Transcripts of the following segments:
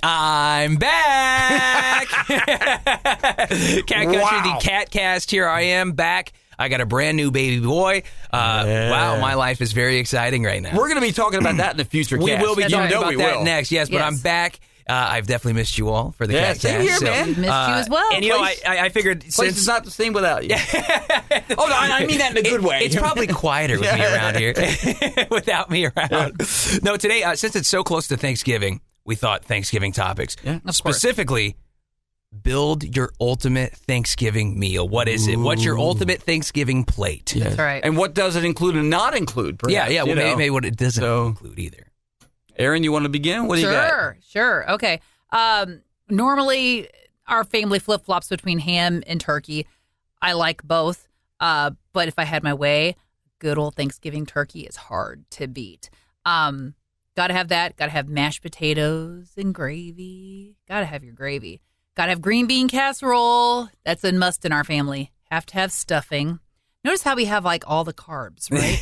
I'm back. Cat Country, the KATcast. Here I am back. I got a brand new baby boy. Wow, my life is very exciting right now. We're going to be talking about that in the future. We will be talking about that will. next. Yes, but I'm back. I've definitely missed you all for the KATcast. Same here, man. Missed you as well. And you know, I figured Place since is not the same without you. Oh, no, I mean that in a good way. It's probably quieter with me around here without me around. No, today, since it's so close to Thanksgiving, we thought Thanksgiving topics. Yeah, specifically, build your ultimate Thanksgiving meal. What is it? What's your ultimate Thanksgiving plate? Yes. That's right. And what does it include and not include? Perhaps, Well, maybe what it doesn't include either. Aaron, you want to begin? What do you got? Sure. Okay. Normally, our family flip-flops between ham and turkey. I like both. But if I had my way, good old Thanksgiving turkey is hard to beat. Gotta have that. Gotta have mashed potatoes and gravy. Gotta have your gravy. Gotta have green bean casserole. That's a must in our family. Have to have stuffing. Notice how we have like all the carbs, right?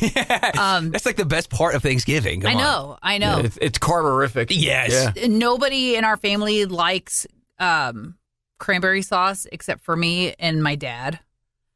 That's like the best part of Thanksgiving. Come on. I know. Yeah, it's carborific. Yes. Yeah. Nobody in our family likes cranberry sauce except for me and my dad.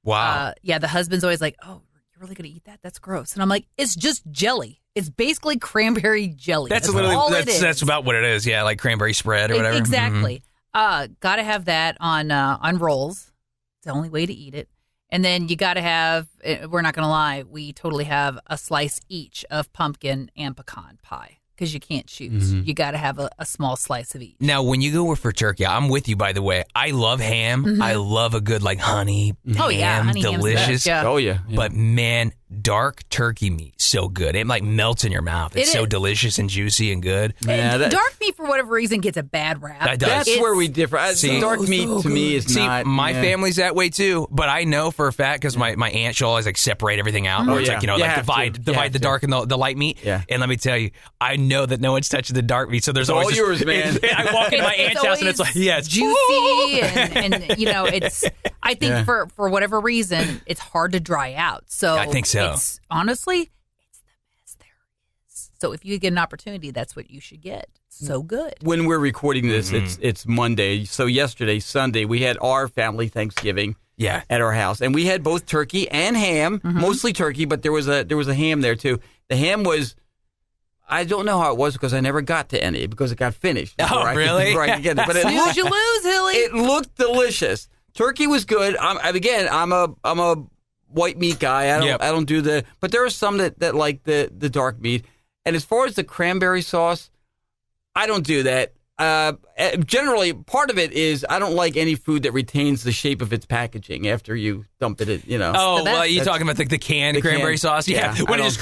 Wow. The husband's always like, "Oh, you're really going to eat that? That's gross." And I'm like, "It's just jelly. It's basically cranberry jelly. That's literally all it is." That's about what it is. Yeah, like cranberry spread or whatever. Exactly. Got to have that on rolls. It's the only way to eat it. And then you got to have, we're not going to lie, we totally have a slice each of pumpkin and pecan pie because you can't choose. Mm-hmm. You got to have a small slice of each. Now, when you go for turkey, I'm with you, by the way. I love ham. Mm-hmm. I love a good, like, honey ham. Honey delicious. Yeah. Oh, yeah. But, man, dark turkey meat, so good. It, like, melts in your mouth. It's so delicious and juicy and good. Yeah, dark meat, for whatever reason, gets a bad rap. That's where we differ. Dark meat, to me, is not... my family's that way, too. But I know for a fact, because my aunt, she'll always, like, separate everything out. Or it's like, divide the dark and the light meat. Yeah. And let me tell you, I know that no one's touching the dark meat, so there's always all yours, man. I walk into my aunt's house and it's like, it's juicy and it's. I think for whatever reason, it's hard to dry out. So I think so. Honestly, it's the best there is. So if you get an opportunity, that's what you should get. So good. When we're recording this, it's Monday. So yesterday, Sunday, we had our family Thanksgiving. Yeah. At our house, and we had both turkey and ham. Mostly turkey, but there was a ham there too. The ham was. I don't know how it was because I never got to any because it got finished. Really? Before I could get it. But Snooze, you lose, Hilly. It looked delicious. Turkey was good. I'm a white meat guy. I don't do the. But there are some that like the dark meat. And as far as the cranberry sauce, I don't do that. Generally, part of it is I don't like any food that retains the shape of its packaging after you dump it. Oh, well, you're talking about the canned cranberry sauce? Yeah. When it just...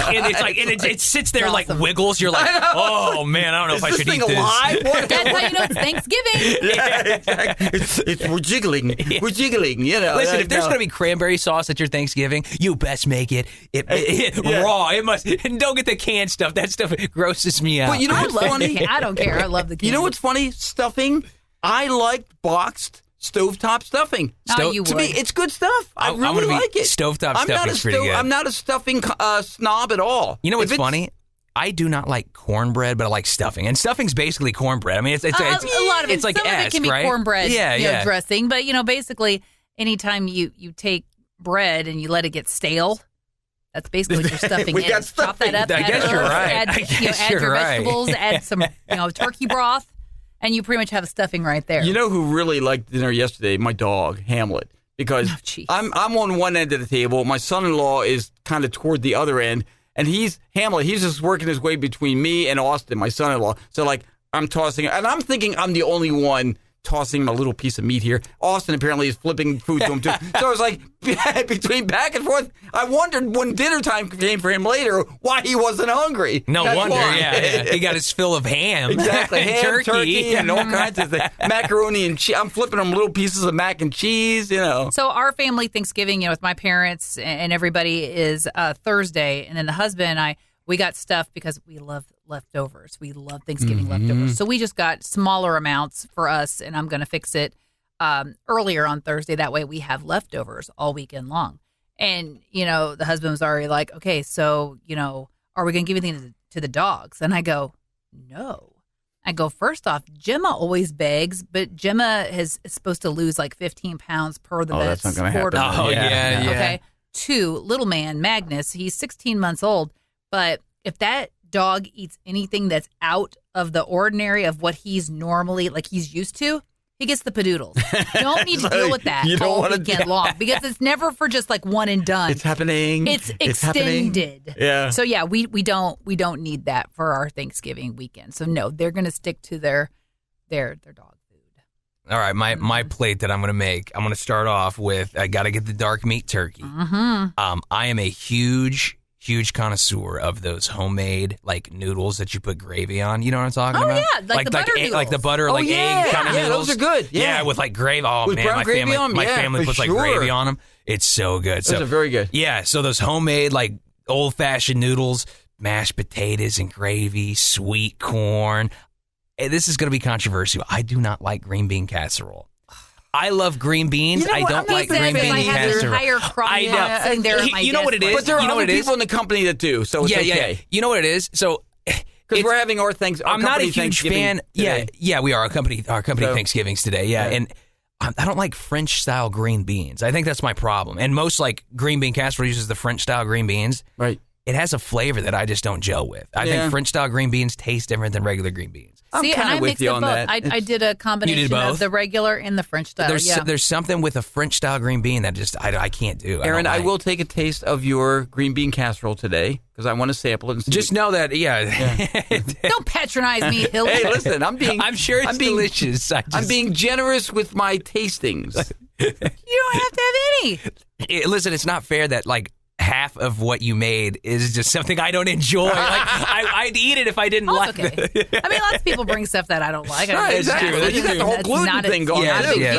and it's like it sits there like wiggles. You're like, oh man, I don't know if I should eat this. Alive? That's how you know it's Thanksgiving. Yeah, exactly. We're jiggling. We're jiggling. Listen, if there's going to be cranberry sauce at your Thanksgiving, you best make it raw. It must. And don't get the canned stuff. That stuff grosses me out. But you know what's funny? I don't care. I love the canned. You know what's funny? Stuffing. I liked boxed stovetop stuffing. To me, it's good stuff. I really like it. Stovetop stuffing's pretty good. I'm not a stuffing snob at all. You know what's funny? I do not like cornbread, but I like stuffing. And stuffing's basically cornbread. I mean, it's a lot of it. It's like some of it can be right? cornbread dressing. But, basically, anytime you take bread and you let it get stale, that's basically what your stuffing is. Chop that up. I guess you're right. Add your vegetables, add some turkey broth. And you pretty much have a stuffing right there. You know who really liked dinner yesterday? My dog, Hamlet. Because I'm on one end of the table. My son-in-law is kind of toward the other end. And Hamlet, he's just working his way between me and Austin, my son-in-law. So, like, I'm tossing, and I'm thinking I'm the only one tossing him a little piece of meat here. Austin apparently is flipping food to him, too. So I was like, between back and forth, I wondered when dinner time came for him later why he wasn't hungry. No wonder, yeah. He got his fill of ham. Exactly. And ham, turkey, and all kinds of things. Macaroni and cheese. I'm flipping him little pieces of mac and cheese, So our family Thanksgiving, with my parents and everybody is Thursday. And then the husband and I, we got stuff because we love leftovers. We love Thanksgiving leftovers. So we just got smaller amounts for us, and I'm going to fix it earlier on Thursday. That way we have leftovers all weekend long. And, the husband was already like, okay, so, are we going to give anything to the dogs? And I go, no. I go, first off, Gemma always begs, but Gemma is supposed to lose like 15 pounds per the vet's that's not gonna happen. order. Oh, yeah. Okay. 2, little man, Magnus, he's 16 months old, but if that dog eats anything that's out of the ordinary of what he's normally, like he's used to, he gets the padoodles. You don't need to deal with that all weekend long because it's never for just like one and done. It's happening. It's extended. Happening. Yeah. So yeah, we don't need that for our Thanksgiving weekend. So no, they're going to stick to their dog food. All right, my plate that I'm going to make. I'm going to start off with I got to get the dark meat turkey. Mm-hmm. I am a huge connoisseur of those homemade like noodles that you put gravy on. You know what I'm talking about? Oh yeah, like the butter noodles. Like the butter, egg kind of noodles. Those are good. Yeah, with like gravy. Oh with man, brown my gravy family, on them? my Yeah, family for puts like sure. gravy on them. It's so good. Those are very good. Yeah, so those homemade like old fashioned noodles, mashed potatoes and gravy, sweet corn. Hey, this is going to be controversial. I do not like green bean casserole. I love green beans. You know I what? don't I'm like not green a bean fan. I have an casserole. entire crop I know. sitting there at my You know what it desk. is? But there are You know other what it people in the company that do, so it's okay. Yeah. You know what it is? So Because we're having our I'm not a huge Thanksgiving fan. today. Yeah, we are. Our company So- Thanksgiving's today. Yeah, and I don't like French style green beans. I think that's my problem. And most like green bean casserole uses the French style green beans. Right. It has a flavor that I just don't gel with. I think French style green beans taste different than regular green beans. I'm See, and kind I of with mixed you up on both. that. I did a combination both? of the regular and the French style. There's something with a French style green bean that just I can't do. Aaron, I I don't will like. take a taste of your green bean casserole today because I want to sample it. And see Just know that Don't patronize me, Hilly. Hey, listen, I'm sure it's delicious. I'm being generous with my tastings. You don't have to have any. Listen, it's not fair that like half of what you made is just something I don't enjoy. Like I'd eat it if I didn't like okay. it. I mean, lots of people bring stuff that I don't like. Right, exactly. That's You got the whole that's gluten not thing going not a on, big too, deal.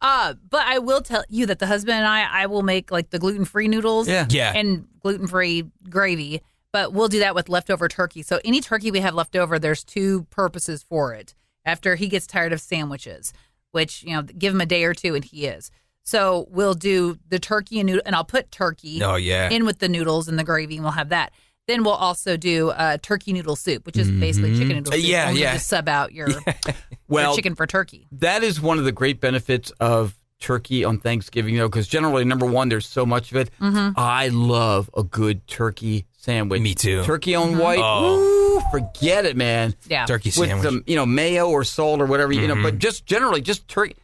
so- But I will tell you that the husband and I will make like the gluten-free noodles Yeah. and gluten-free gravy, but we'll do that with leftover turkey. So any turkey we have left over, there's 2 purposes for it. After he gets tired of sandwiches, which, give him a day or 2 and he is. So we'll do the turkey and noodle, and I'll put turkey in with the noodles and the gravy, and we'll have that. Then we'll also do turkey noodle soup, which is basically chicken noodle soup. Yeah, only yeah. Just sub out your Well, chicken for turkey. that is one of the great benefits of turkey on Thanksgiving, because generally, number one, there's so much of it. I love a good turkey sandwich. Me too. Turkey on white. Oh. Ooh, forget it, man. Yeah. Turkey With sandwich. some, mayo or salt or whatever, but just generally, just turkey,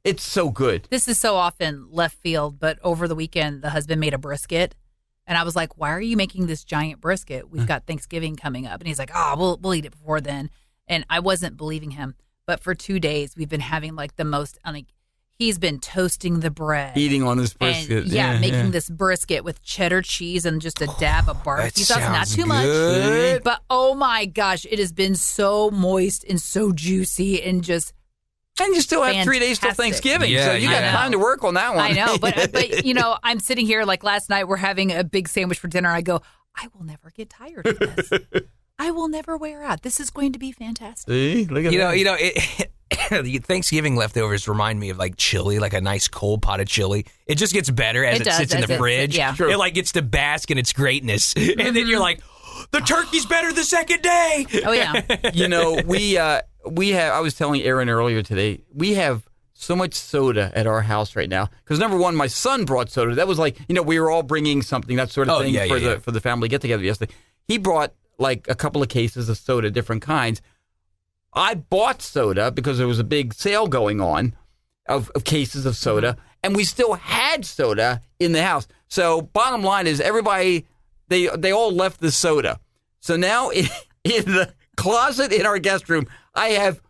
it's so good. This is so often left field, but over the weekend, the husband made a brisket. And I was like, why are you making this giant brisket? We've got Thanksgiving coming up. And he's like, we'll eat it before then. And I wasn't believing him. But for 2 days, we've been having like the most, he's been toasting the bread. Eating on this brisket. And, making this brisket with cheddar cheese and just a dab of barbecue sauce. Not sounds too much. good. But oh my gosh, it has been so moist and so juicy and just. And you still have 3 days till Fantastic. Thanksgiving, Yeah, so you got yeah. time to work on that one. I know, but I'm sitting here like last night. We're having a big sandwich for dinner. I go, I will never get tired of this. I will never wear out. This is going to be fantastic. See, look at that. The Thanksgiving leftovers remind me of like chili, like a nice cold pot of chili. It just gets better as it does, sits in as the it- fridge. yeah. True. It like gets to bask in its greatness, and then you're like, the turkey's better the second day. Oh yeah, we have. I was telling Aaron earlier today. We have so much soda at our house right now because number one, my son brought soda. That was like we were all bringing something, that sort of thing for the family get together yesterday. He brought like a couple of cases of soda, different kinds. I bought soda because there was a big sale going on of cases of soda, and we still had soda in the house. So bottom line is everybody, they all left the soda. So now in the closet in our guest room, I have,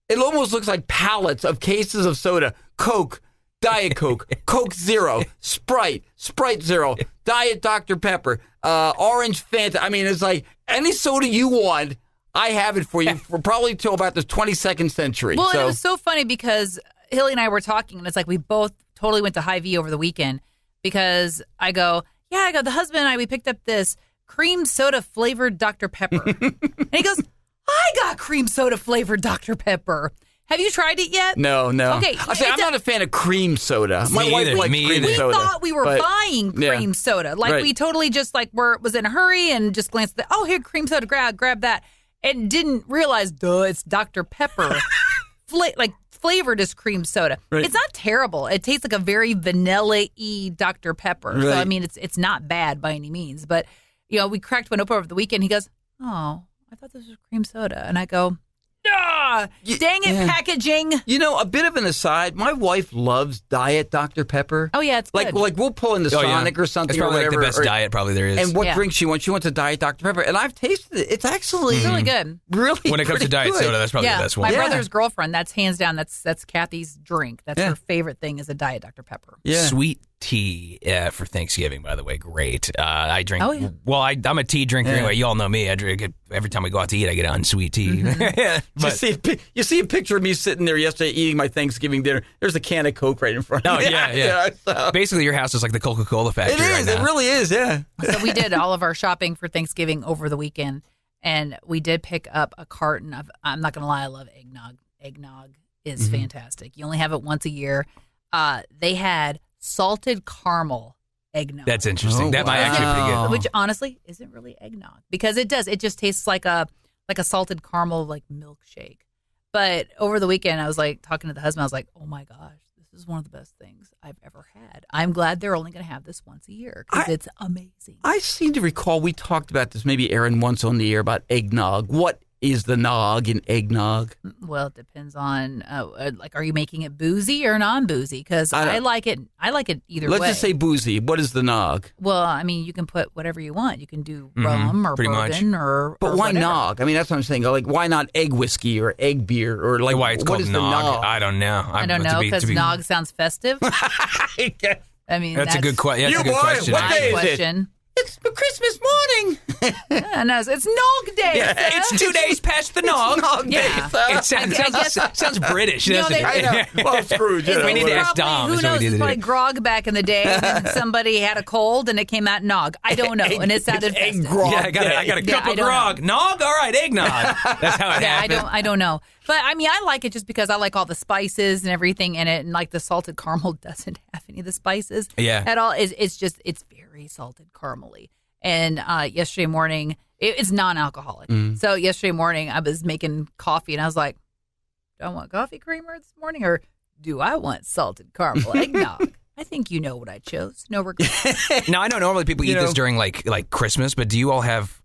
it almost looks like pallets of cases of soda. Coke, Diet Coke, Coke Zero, Sprite, Sprite Zero, Diet Dr. Pepper, Orange Fanta. I mean, it's like any soda you want, I have it for you for probably till about the 22nd century. Well, it was so funny because Hilly and I were talking, and it's like we both totally went to Hy-Vee over the weekend because I go, the husband and I, we picked up this cream soda flavored Dr. Pepper. And he goes, I got cream soda flavored Dr. Pepper. Have you tried it yet? No. Okay, I'm not a fan of cream soda. My Me wife either, likes me cream either. We soda. thought we were buying cream soda. Like Right. we totally just like was in a hurry and just glanced at, here, cream soda, grab that. and didn't realize, it's Dr. Pepper. Flavored as cream soda. Right. It's not terrible. It tastes like a very vanilla-y Dr. Pepper. Right. So, I mean, it's not bad by any means. But, we cracked one open over the weekend. He goes, oh, I thought this was cream soda. And I go, dang it, packaging. A bit of an aside, my wife loves Diet Dr. Pepper. Oh, yeah, it's good. Like we'll pull in the Sonic or something It's probably or whatever. like the best diet probably there is. And what drink she wants? She wants a Diet Dr. Pepper. And I've tasted it. It's actually really good. Really when it comes to diet good. soda, that's probably the best one. My brother's girlfriend, that's hands down, that's Kathy's drink. That's her favorite thing is a Diet Dr. Pepper. Yeah. Sweet tea for Thanksgiving, by the way, great. I drink. Oh, yeah. Well, I'm a tea drinker anyway. You all know me. I drink it every time I go out to eat. I get unsweet tea. But you see a picture of me sitting there yesterday eating my Thanksgiving dinner. There's a can of Coke right in front of me. Oh yeah. So. Basically, your house is like the Coca-Cola factory. It is. Right now. It really is. Yeah. So we did all of our shopping for Thanksgiving over the weekend, and we did pick up a carton of. I'm not gonna lie, I love eggnog. Eggnog is fantastic. You only have it once a year. They had salted caramel eggnog. That's interesting. Oh, that might actually be pretty good. Which honestly isn't really eggnog because it does. It just tastes like a salted caramel milkshake. But over the weekend, I was talking to the husband. I was like, oh my gosh, this is one of the best things I've ever had. I'm glad they're only going to have this once a year because it's amazing. I seem to recall we talked about this, maybe Aaron once on the air, about eggnog. What is the nog in eggnog? Well, it depends on are you making it boozy or non-boozy? Because I like it. I like it either way. Let's just say boozy. What is the nog? Well, I mean, you can put whatever you want. You can do rum or pretty bourbon much. But or why whatever. nog? I mean, that's what I'm saying. Why not egg whiskey or egg beer or Why it's what called is nog? the nog? I don't know. I don't know because nog sounds festive. I mean, That's a good question. That's a good question. What my day is it? question. It's Christmas morning. Yeah, no, it's nog day. Yeah, sir. It's 2 days past the nog. Nog day, Yeah. sir. It sounds British, doesn't they- it? I know. Well, Scrooge. It's We need to ask probably- Dom, Who is what we knows? need It's to probably do. grog back in the day, and then somebody had a cold, and it came out nog. I don't know, and it sounded egg festive. grog. Yeah, I got a Yeah, cup I of don't grog. Nog? All right, eggnog. That's how it Yeah, happened. I don't know. But I mean, I like it just because I like all the spices and everything in it, and the salted caramel doesn't have any of the spices at all. It's very salted caramely. And yesterday morning, it's non-alcoholic. So yesterday morning, I was making coffee, and I was like, do I want coffee creamer this morning, or do I want salted caramel eggnog? I think you know what I chose. No regrets. Now, I know normally people eat this during like Christmas, but do you all have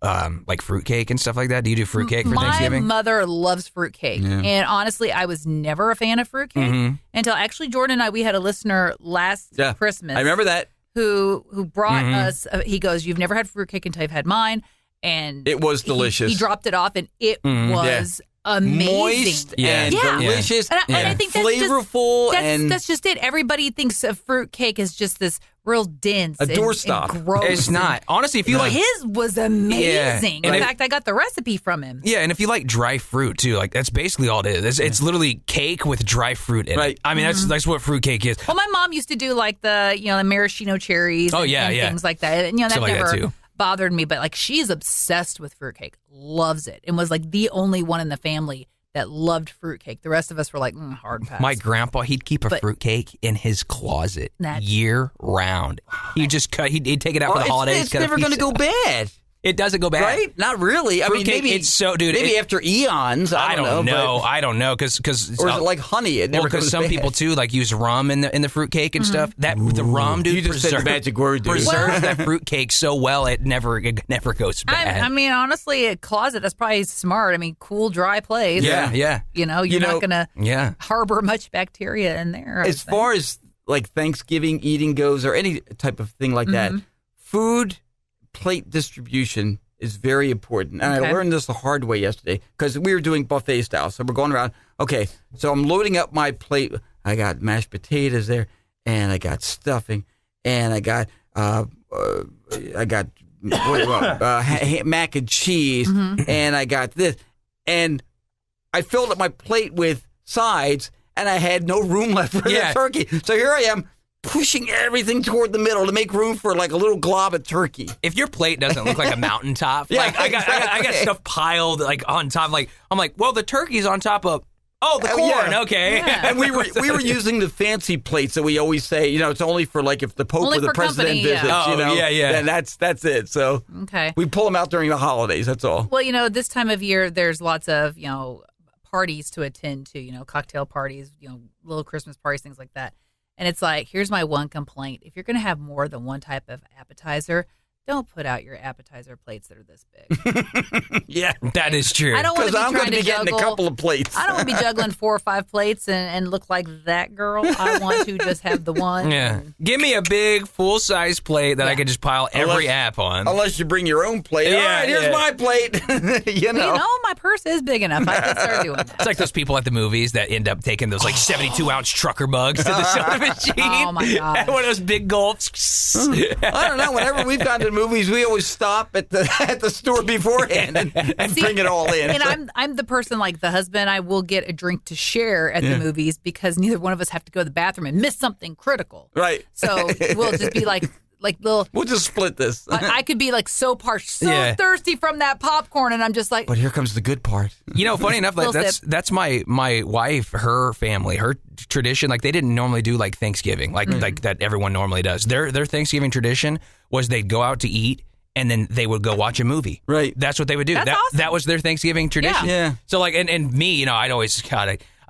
fruitcake and stuff like that? Do you do fruitcake for Thanksgiving? My mother loves fruitcake. Yeah. And honestly, I was never a fan of fruitcake until actually Jordan and I, we had a listener last Christmas. I remember that. Who brought us, he goes, you've never had fruitcake until you've had mine. And It was delicious. He dropped it off, and it was amazing. Moist and Yeah. delicious And I think that's flavorful. that's just it. Everybody thinks of fruitcake as just this real dense A and doorstop. gross. It's not. Honestly, if you like... His was amazing. Yeah. In fact, I got the recipe from him. Yeah, and if you like dry fruit too, that's basically all it is. It's literally cake with dry fruit in Right. it. I mean, that's what fruitcake is. Well, my mom used to do the maraschino cherries and things like that. And that Stuff like that, never too. bothered me, but she's obsessed with fruitcake, loves it, and was the only one in the family that loved fruitcake. The rest of us were like, hard pass. My grandpa, he'd keep a fruitcake in his closet That's- year round. He'd just he'd take it out for the holidays. It's cut a never going to piece go bad. It doesn't go bad. Right? Not really. I mean, Fruitcake, maybe it's so, dude. Maybe after eons. I don't know. I don't know because Or is it like honey? It never goes some bad. people too use rum in the fruitcake and stuff. That the rum, dude, You just said the magic word, dude. preserves that fruitcake so well it never goes bad. I mean, honestly, a closet, that's probably smart. I mean, cool, dry place. yeah. You're not going to harbor much bacteria in there. As far as Thanksgiving eating goes, or any type of thing like that, food plate distribution is very important. And I learned this the hard way yesterday because we were doing buffet style. So we're going around. Okay, so I'm loading up my plate. I got mashed potatoes there, and I got stuffing, and I got mac and cheese, and I got this, and I filled up my plate with sides, and I had no room left for the turkey. So here I am, pushing everything toward the middle to make room for a little glob of turkey. If your plate doesn't look like a mountaintop, I got stuff piled on top. I'm like, well, the turkey's on top of Oh, the corn. Yeah. Okay. Yeah. And we were using the fancy plates that we always say, it's only for like if the Pope Only or the for president company, yeah. visits, Oh, yeah. then that's it. So Okay. we pull them out during the holidays. That's all. Well, this time of year, there's lots of, parties to attend to, cocktail parties, little Christmas parties, things like that. And it's like, here's my one complaint. If you're going to have more than one type of appetizer, don't put out your appetizer plates that are this big. Yeah. That is true. I don't want to Because be I'm going trying to be to getting juggle. a couple of plates. I don't want to be juggling 4 or 5 plates and look like that girl. I want to just have the one. Yeah. Give me a big, full-size plate that I Yeah. can just pile every app on. Unless you bring your own plate. Yeah, All right, here's yeah. my plate. you know. My purse is big enough. I could start doing that. It's like those people at the movies that end up taking those 72-ounce trucker mugs to the soda machine. Oh, my gosh. One of those big gulps. I don't know. Whenever we've gone to the movies, we always stop at the store beforehand and See, bring it all in. And I'm the person like the husband. I will get a drink to share at the movies because neither one of us have to go to the bathroom and miss something critical. Right. So we'll just be like little. We'll just split this. I could be like so parched, so Yeah. thirsty from that popcorn, and I'm just like, But here comes the good part. Funny enough, Little that's my wife, her family, her tradition. Like they didn't normally do like Thanksgiving, like that everyone normally does. Their Thanksgiving tradition was they'd go out to eat and then they would go watch a movie. Right. That's what they would do. That's awesome. That was their Thanksgiving tradition. Yeah. So and me, I'd always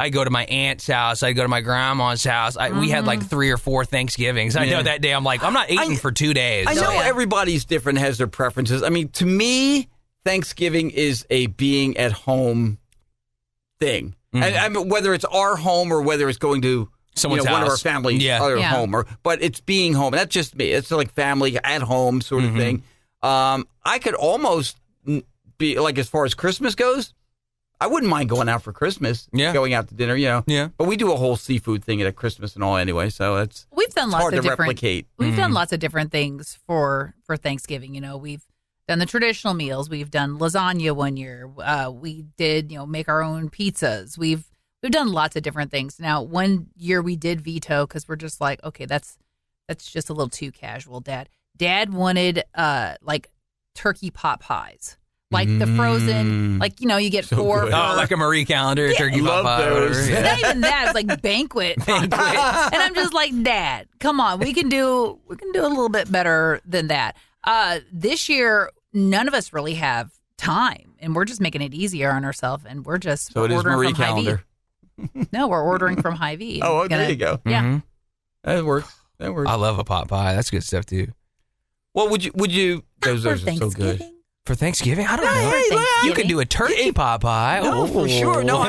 I'd go to my aunt's house. I'd go to my grandma's house. We had like 3 or 4 Thanksgivings. I know that day I'm like, I'm not eating for 2 days. I know yeah. everybody's different, has their preferences. I mean, to me, Thanksgiving is a being at home thing. And I mean, whether it's our home or whether it's going to Someone's one of our house. family's other Yeah. home, but it's being home. That's just me. It's like family at home sort of thing. I could almost be like, as far as Christmas goes, I wouldn't mind going out for Christmas, going out to dinner, Yeah. But we do a whole seafood thing at Christmas and all anyway, so we've done lots hard of to different. replicate. We've done lots of different things for Thanksgiving. We've done the traditional meals. We've done lasagna one year. We did make our own pizzas. We've done lots of different things. Now, one year we did veto because we're just like, okay, that's just a little too casual. Dad wanted like turkey pot pies. Like the frozen, you get So 4 good. for like a Marie Calendar, turkey love pot pie. those. Whatever, yeah. not even that. It's like banquet. And I'm just like, Dad, come on. We can do a little bit better than that. This year, none of us really have time, and we're just making it easier on ourselves, and we're just So it is ordering Marie from Calendar. Hy-Vee. No, we're ordering from Hy-Vee. Oh, there you go. Yeah. Mhm. That works. That works. I love a pot pie. That's good stuff too. Well, would you? Those For are so good. For Thanksgiving, I don't know. Thanksgiving. You can do a turkey pot pie. No, for sure. No,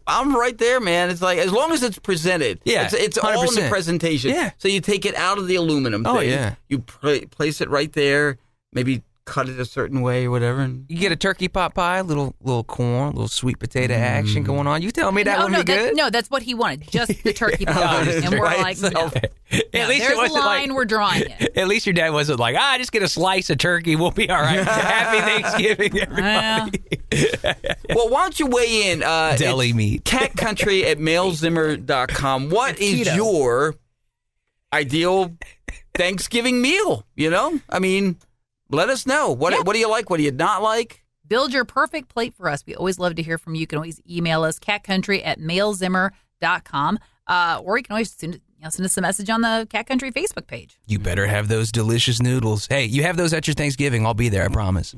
I'm right there, man. It's like, as long as it's presented. Yeah, It's all in the 100%. presentation. Yeah. So you take it out of the aluminum Oh, thing. yeah. You place it right there. Maybe cut it a certain way or whatever. And You get a turkey pot pie, little corn, little sweet potato action going on. You tell me that would be good. No, that's what he wanted. Just the turkey Oh, pie. just And we're by like, itself. no. At least There's it wasn't a line, like. we're drawing it. At least your dad wasn't like, just get a slice of turkey. We'll be all right. Happy Thanksgiving, everybody. Well, why don't you weigh in? Deli it's meat. KATcountry@mailzimmer.com. What is keto. your ideal Thanksgiving meal? I mean, let us know. What do you like? What do you not like? Build your perfect plate for us. We always love to hear from you. You can always email us, catcountry@mailzimmer.com. Or you can always send us a message on the Cat Country Facebook page. You better have those delicious noodles. Hey, you have those at your Thanksgiving. I'll be there, I promise.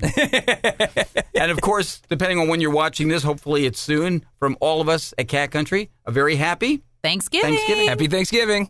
And of course, depending on when you're watching this, hopefully it's soon, from all of us at Cat Country, a very happy Thanksgiving. Thanksgiving. Happy Thanksgiving.